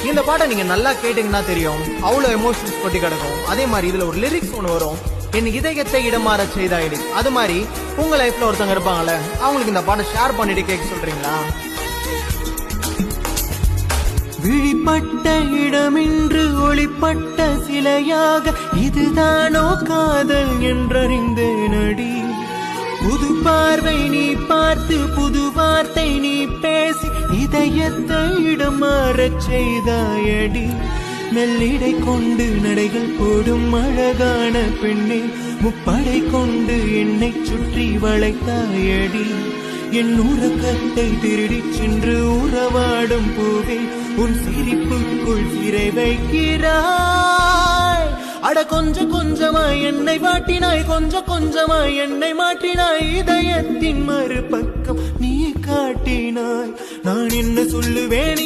இந்த பாட்டை நீங்க நல்லா கேட்டீங்கன்னா தெரியும், அவ்வளவு எமோஷன்ஸ் கொட்டி கிடக்கும். அதே மாதிரி இதுல ஒரு லிரிக்ஸ் ஒன்று வரும், என் இதயத்தை இடமாற செய்தாயிடு. அது மாதிரி உங்க லைஃப்ல ஒருத்தவங்க இருப்பாங்கல்ல, அவங்களுக்கு இந்த பாட்டை ஷேர் பண்ணிட்டு கேட்க சொல்றீங்களா? விழிப்பட்ட இடமின்று ஒளிப்பட்ட சிலையாக இதுதானோ காதல் என்றறிந்தேன் அடி. புது பார்வை நீ பார்த்து புது வார்த்தை நீ பேசி இதயத்தை இடம் மாறச் செய்தாயடி. மெல்லிடை கொண்டு நடைகள் போடும் அழகான பெண்ணே, முப்படை கொண்டு என்னை சுற்றி வளைத்தாயடி. என் உறக்கத்தை திருடி சென்று உறவாடும் பூவே, உன் சிரிப்புக்குள் சிறை வைக்கிறாய். அட கொஞ்சம் கொஞ்சமாய் என்னை வாட்டினாய், கொஞ்சம் கொஞ்சமாய் என்னை மாற்றினாய். இதயத்தின் மறுபக்கம் நீ காட்டினாய், நான் என்ன சொல்லுவேன்?